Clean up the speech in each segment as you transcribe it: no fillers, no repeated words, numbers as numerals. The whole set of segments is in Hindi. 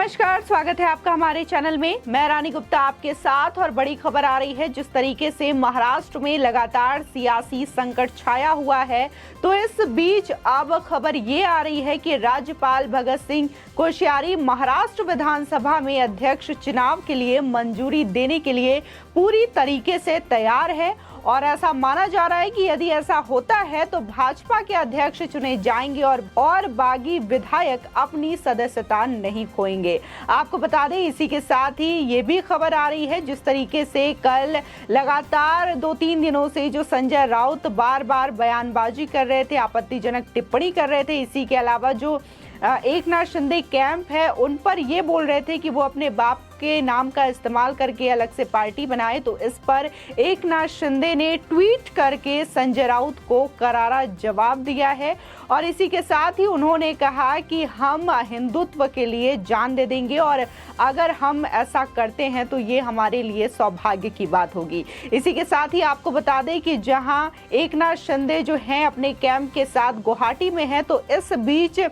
नमस्कार, स्वागत है आपका हमारे चैनल में। मैं रानी गुप्ता आपके साथ। और बड़ी खबर आ रही है, जिस तरीके से महाराष्ट्र में लगातार सियासी संकट छाया हुआ है, तो इस बीच अब खबर ये आ रही है कि राज्यपाल भगत सिंह कोश्यारी महाराष्ट्र विधानसभा में अध्यक्ष चुनाव के लिए मंजूरी देने के लिए पूरी तरीके से तैयार है। और ऐसा माना जा रहा है कि यदि ऐसा होता है तो भाजपा के अध्यक्ष चुने जाएंगे और बागी विधायक अपनी सदस्यता नहीं खोएंगे। आपको बता दें, इसी के साथ ही ये भी खबर आ रही है, जिस तरीके से कल लगातार 2-3 दिनों से जो संजय राउत बार बार बयानबाजी कर रहे थे, आपत्तिजनक टिप्पणी कर रहे थे, इसी के अलावा जो एकनाथ शिंदे कैंप है उन पर ये बोल रहे थे कि वो अपने बाप के नाम का इस्तेमाल करके अलग से पार्टी बनाए, तो इस पर एकनाथ शिंदे ने ट्वीट करके संजय राउत को करारा जवाब दिया है। और इसी के साथ ही उन्होंने कहा कि हम हिंदुत्व के लिए जान दे देंगे और अगर हम ऐसा करते हैं तो ये हमारे लिए सौभाग्य की बात होगी। इसी के साथ ही आपको बता दें कि जहां एकनाथ शिंदे जो हैं अपने कैंप के साथ गुवाहाटी में हैं, तो इस बीच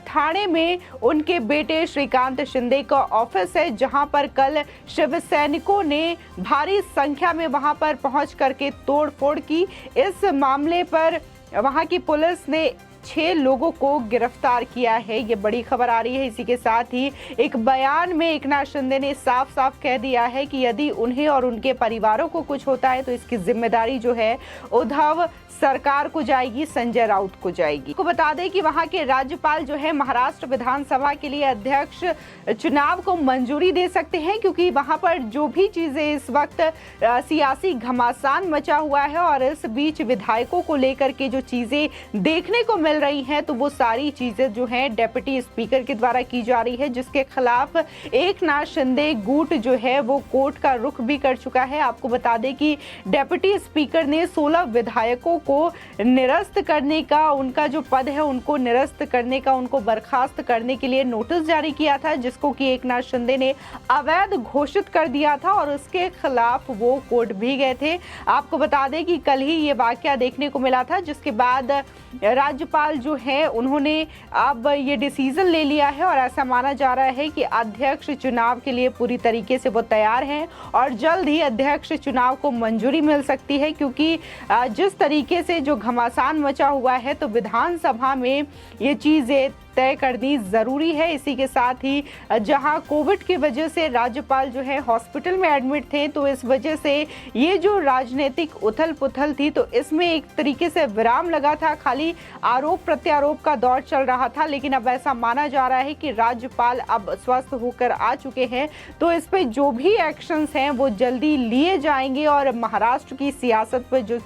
थाने में उनके बेटे श्रीकांत शिंदे का ऑफिस है, जहां पर कल शिव सैनिकों ने भारी संख्या में वहां पर पहुंच करके तोड़फोड़ की। इस मामले पर वहां की पुलिस ने 6 लोगों को गिरफ्तार किया है। ये बड़ी खबर आ रही है। इसी के साथ ही एक बयान में एकनाथ शिंदे ने साफ साफ कह दिया है कि यदि उन्हें और उनके परिवारों को कुछ होता है तो इसकी जिम्मेदारी जो है उद्धव सरकार को जाएगी, संजय राउत को जाएगी। आपको बता दें कि वहां के राज्यपाल जो है महाराष्ट्र विधानसभा के लिए अध्यक्ष चुनाव को मंजूरी दे सकते हैं, क्योंकि वहां पर जो भी चीजें इस वक्त सियासी घमासान मचा हुआ है और इस बीच विधायकों को लेकर के जो चीजें देखने को मिल रही हैं, तो वो सारी चीजें जो हैं डेप्यूटी स्पीकर के द्वारा की जा रही है, जिसके खिलाफ एकनाथ शिंदे गुट जो है वो कोर्ट का रुख भी कर चुका है। आपको बता दें कि डेप्यूटी स्पीकर ने 16 विधायकों को निरस्त करने का, उनका जो पद है उनको निरस्त करने का, उनको बर्खास्त करने के लिए नोटिस जारी किया था, जिसको कि एकनाथ शिंदे ने अवैध घोषित कर दिया था और उसके खिलाफ वो कोर्ट भी गए थे। आपको बता दें कि कल ही ये वाकया देखने को मिला था, जिसके बाद राज्यपाल जो है उन्होंने अब ये डिसीजन ले लिया है और ऐसा माना जा रहा है कि अध्यक्ष चुनाव के लिए पूरी तरीके से वो तैयार हैं और जल्द ही अध्यक्ष चुनाव को मंजूरी मिल सकती है, क्योंकि जिस तरीके से जो घमासान मचा हुआ है, तो विधानसभा में ये चीजें तय करनी जरूरी है। इसी के साथ ही जहां कोविड की वजह से राज्यपाल जो है हॉस्पिटल में एडमिट थे, तो इस वजह से ये जो राजनीतिक उथल पुथल थी, तो इसमें एक तरीके से विराम लगा था। खाली आरोप प्रत्यारोप का दौर चल रहा था, लेकिन अब ऐसा माना जा रहा है कि राज्यपाल अब स्वस्थ होकर आ चुके हैं, तो इस पे जो भी एक्शंस हैं वो जल्दी लिए जाएंगे और महाराष्ट्र की सियासत पर जो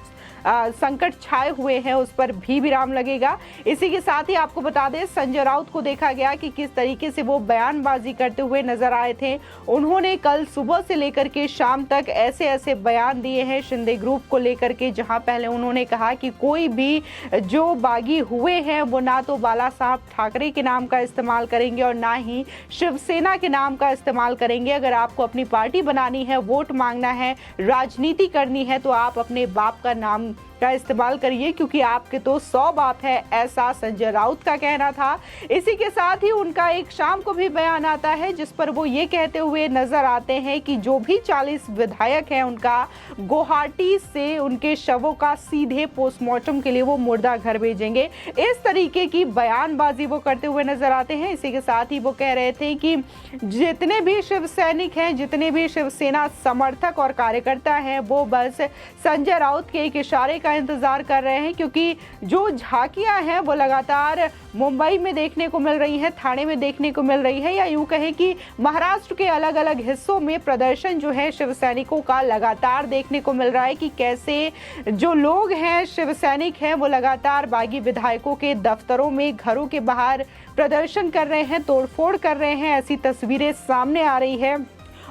संकट छाए हुए हैं उस पर भी विराम लगेगा। इसी के साथ ही आपको बता दें, संजय राउत को देखा गया कि किस तरीके से वो बयानबाजी करते हुए नजर आए थे। उन्होंने कल सुबह से लेकर के शाम तक ऐसे ऐसे बयान दिए हैं शिंदे ग्रुप को लेकर के, जहां पहले उन्होंने कहा कि कोई भी जो बागी हुए हैं वो ना तो बाला साहब ठाकरे के नाम का इस्तेमाल करेंगे और ना ही शिवसेना के नाम का इस्तेमाल करेंगे। अगर आपको अपनी पार्टी बनानी है, वोट मांगना है, राजनीति करनी है, तो आप अपने बाप का नाम का इस्तेमाल करिए, क्योंकि आपके तो 100 बाप है, ऐसा संजय राउत का कहना था। इसी के साथ ही उनका एक शाम को भी बयान आता है, जिस पर वो ये कहते हुए नजर आते हैं कि जो भी 40 विधायक हैं उनका गुवाहाटी से उनके शवों का सीधे पोस्टमार्टम के लिए वो मुर्दा घर भेजेंगे। इस तरीके की बयानबाजी वो करते हुए नजर आते हैं। इसी के साथ ही वो कह रहे थे कि जितने भी शिव सैनिक हैं, जितने भी शिवसेना समर्थक और कार्यकर्ता हैं, वो बस संजय राउत के एक इशारे का इंतजार कर रहे हैं, क्योंकि जो झांकियां हैं वो लगातार मुंबई में देखने को मिल रही है, थाने में देखने को मिल रही है, या यूं कहे कि महाराष्ट्र के अलग अलग हिस्सों में प्रदर्शन जो है शिव सैनिकों का लगातार देखने को मिल रहा है कि कैसे जो लोग हैं शिव सैनिक हैं वो लगातार बागी विधायकों के दफ्तरों में, घरों के बाहर प्रदर्शन कर रहे हैं, तोड़फोड़ कर रहे हैं। ऐसी तस्वीरें सामने आ रही है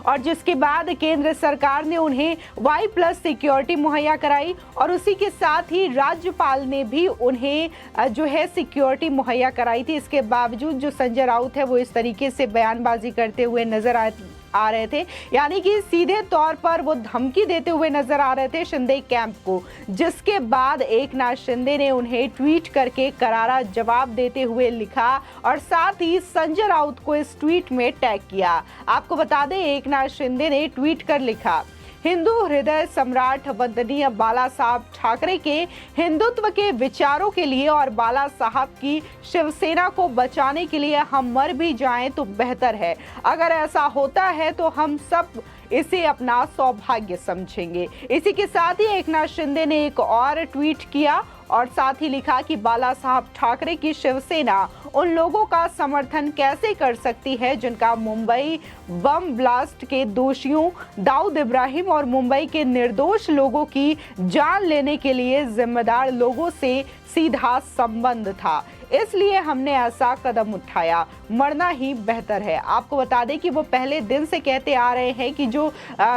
और जिसके बाद केंद्र सरकार ने उन्हें Y+ सिक्योरिटी मुहैया कराई और उसी के साथ ही राज्यपाल ने भी उन्हें जो है सिक्योरिटी मुहैया कराई थी। इसके बावजूद जो संजय राउत है वो इस तरीके से बयानबाजी करते हुए नजर आए आ रहे थे, यानी कि सीधे तौर पर वो धमकी देते हुए नजर आ रहे थे शिंदे कैंप को, जिसके बाद एकनाथ शिंदे ने उन्हें ट्वीट करके करारा जवाब देते हुए लिखा और साथ ही संजय राउत को इस ट्वीट में टैग किया। आपको बता दें, एकनाथ शिंदे ने ट्वीट कर लिखा, हिंदू हृदय सम्राट वंदनीय बाला साहब ठाकरे के हिंदुत्व के विचारों के लिए और बाला साहब की शिवसेना को बचाने के लिए हम मर भी जाएं तो बेहतर है। अगर ऐसा होता है तो हम सब इसे अपना सौभाग्य समझेंगे। इसी के साथ ही एकनाथ शिंदे ने एक और ट्वीट किया और साथ ही लिखा कि बाला साहब ठाकरे की शिवसेना उन लोगों का समर्थन कैसे कर सकती है जिनका मुंबई बम ब्लास्ट के दोषियों दाऊद इब्राहिम और मुंबई के निर्दोष लोगों की जान लेने के लिए जिम्मेदार लोगों से सीधा संबंध था, इसलिए हमने ऐसा कदम उठाया। मरना ही बेहतर है। आपको बता दें कि वो पहले दिन से कहते आ रहे हैं कि जो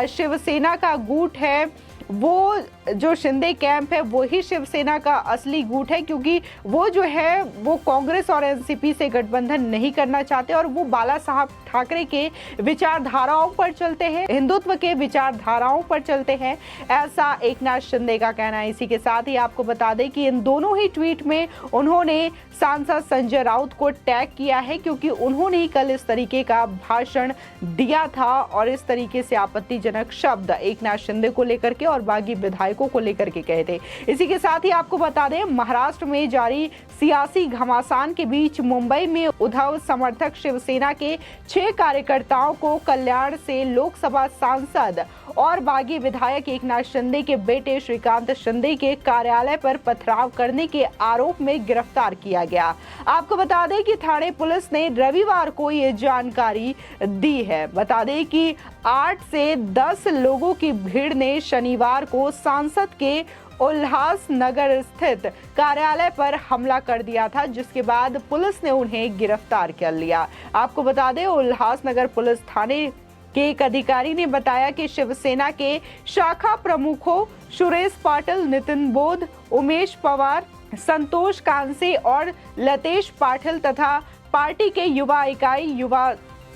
शिवसेना का गुट है, वो जो शिंदे कैंप है वो ही शिवसेना का असली गुट है, क्योंकि वो जो है वो कांग्रेस और एनसीपी से गठबंधन नहीं करना चाहते और वो बाला साहब ठाकरे के विचारधाराओं पर चलते हैं, हिंदुत्व के विचारधाराओं पर चलते हैं, ऐसा एकनाथ शिंदे का कहना है। इसी के साथ ही आपको बता दें कि इन दोनों ही ट्वीट में उन्होंने सांसद संजय राउत को टैग किया है, क्योंकि उन्होंने ही कल इस तरीके का भाषण दिया था और इस तरीके से आपत्तिजनक शब्द एकनाथ शिंदे को लेकर के और बागी विधायकों को लेकर के कहे थे। इसी के साथ ही आपको बता दें, महाराष्ट्र में जारी सियासी घमासान के बीच मुंबई में उद्धव समर्थक शिवसेना के 6 कार्यकर्ताओं को कल्याण से लोकसभा सांसद और बागी विधायक एकनाथ शिंदे के बेटे श्रीकांत शिंदे के कार्यालय पर पथराव करने के आरोप में गिरफ्तार किया गया। आपको बता दें कि थाने पुलिस ने रविवार को ये जानकारी दी है। बता दें कि 8 से 10 लोगों की भीड़ ने शनिवार को सांसद के उल्लासनगर स्थित कार्यालय पर हमला कर दिया था, जिसके बाद पुलिस ने उन्हें गिरफ्तार कर लिया। आपको बता दें, उल्लासनगर पुलिस थाने के एक अधिकारी ने बताया कि शिवसेना के शाखा प्रमुखों सुरेश पाटिल, नितिन बोध, उमेश पवार, संतोष कांसे और लतेश पाटिल तथा पार्टी के युवा इकाई युवा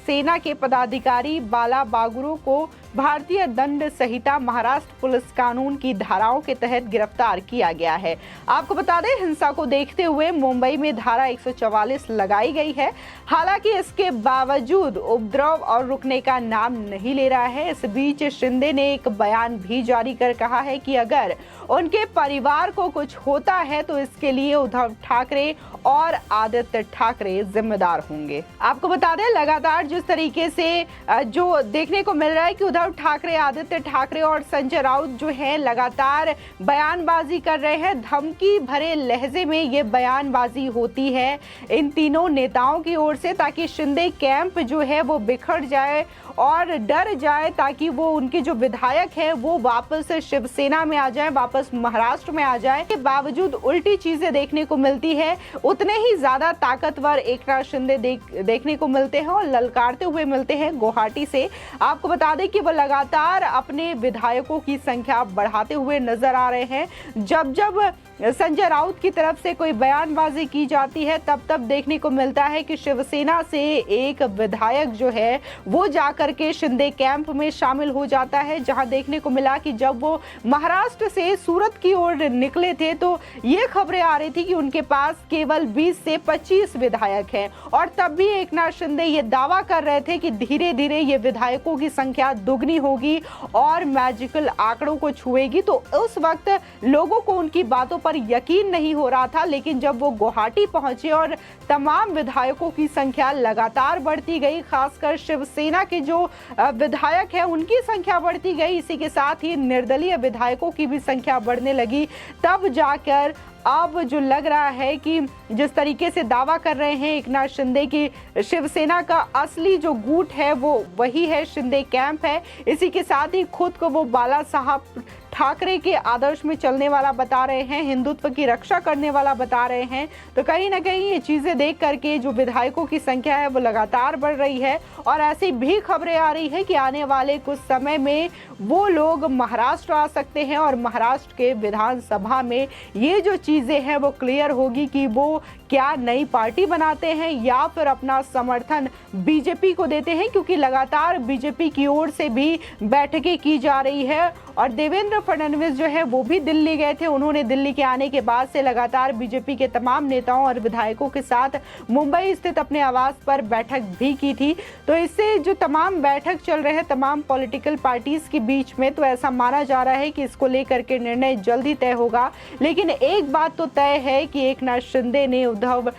सेना के पदाधिकारी बाला बागुरो को भारतीय दंड संहिता महाराष्ट्र पुलिस कानून की धाराओं के तहत गिरफ्तार किया गया है। आपको बता दें, हिंसा को देखते हुए मुंबई में धारा 144 लगाई गई है। हालांकि इसके बावजूद उपद्रव और रुकने का नाम नहीं ले रहा है। इस बीच शिंदे ने एक बयान भी जारी कर कहा है कि अगर उनके परिवार को कुछ होता है तो इसके लिए उद्धव ठाकरे और आदित्य ठाकरे जिम्मेदार होंगे। आपको बता दें, लगातार जिस तरीके से जो देखने को मिल रहा है कि उद्धव ठाकरे, आदित्य ठाकरे और संजय राउत जो है लगातार बयानबाजी कर रहे हैं। धमकी भरे लहजे में ये बयानबाजी होती है इन तीनों नेताओं की ओर से, ताकि शिंदे कैंप जो है वो बिखर जाए और डर जाए, ताकि वो उनके जो विधायक है वो वापस शिवसेना में आ जाए, वापस महाराष्ट्र में आ जाए। के बावजूद उल्टी चीजें देखने को मिलती है। उतने ही ज्यादा ताकतवर एकनाथ शिंदे देखने को मिलते हैं और ललकारते हुए मिलते हैं गुवाहाटी से। आपको बता दें कि वो लगातार अपने विधायकों की संख्या बढ़ाते हुए नजर आ रहे हैं। जब जब संजय राउत की तरफ से कोई बयानबाजी की जाती है तब तब देखने को मिलता है कि शिवसेना से एक विधायक जो है वो जाकर के शिंदे कैंप में शामिल हो जाता है, जहां देखने को मिला कि जब वो महाराष्ट्र से सूरत की ओर निकले थे तो ये खबरें आ रही थी कि उनके पास केवल 20 से 25 विधायक हैं और तब भी एकनाथ शिंदे ये दावा कर रहे थे कि धीरे धीरे ये विधायकों की संख्या दुगनी होगी और मैजिकल आंकड़ों को छुएगी। तो उस वक्त लोगों को उनकी बातों पर यकीन नहीं हो रहा था, लेकिन जब वो गुवाहाटी पहुंचे और तमाम विधायकों की संख्या लगातार बढ़ती गई, खासकर शिवसेना के जो विधायक है उनकी संख्या बढ़ती गई, इसी के साथ ही निर्दलीय विधायकों की भी संख्या बढ़ने लगी, तब जाकर अब जो लग रहा है कि जिस तरीके से दावा कर रहे हैं एकनाथ शिंदे की शिवसेना का असली जो गुट है वो वही है, शिंदे कैंप है। इसी के साथ ही खुद को वो बाला साहब ठाकरे के आदर्श में चलने वाला बता रहे हैं, हिंदुत्व की रक्षा करने वाला बता रहे हैं। तो कहीं ना कहीं ये चीजें देख करके जो विधायकों की संख्या है वो लगातार बढ़ रही है और ऐसी भी खबरें आ रही है कि आने वाले कुछ समय में वो लोग महाराष्ट्र आ सकते हैं और महाराष्ट्र के विधानसभा में ये जो चीजें हैं वो क्लियर होगी कि वो क्या नई पार्टी बनाते हैं या फिर अपना समर्थन बीजेपी को देते हैं, क्योंकि लगातार बीजेपी की ओर से भी बैठकें की जा रही है। और देवेंद्र फडणवीस जो है वो भी दिल्ली गए थे। उन्होंने दिल्ली के आने के बाद से लगातार बीजेपी के तमाम नेताओं और विधायकों के साथ मुंबई स्थित अपने आवास पर बैठक भी की थी। तो इससे जो तमाम बैठक चल रहे हैं तमाम पॉलिटिकल पार्टीज के बीच में, तो ऐसा माना जा रहा है कि इसको लेकर के निर्णय जल्द ही तय होगा। लेकिन एक बात तो तय है कि एकनाथ शिंदे ने उद्धव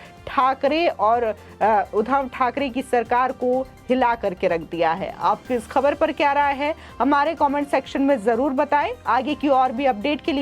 ठाकरे की सरकार को हिला करके रख दिया है। आपकी इस खबर पर क्या राय है, हमारे कमेंट सेक्शन में जरूर बताएं। आगे की और भी अपडेट के लिए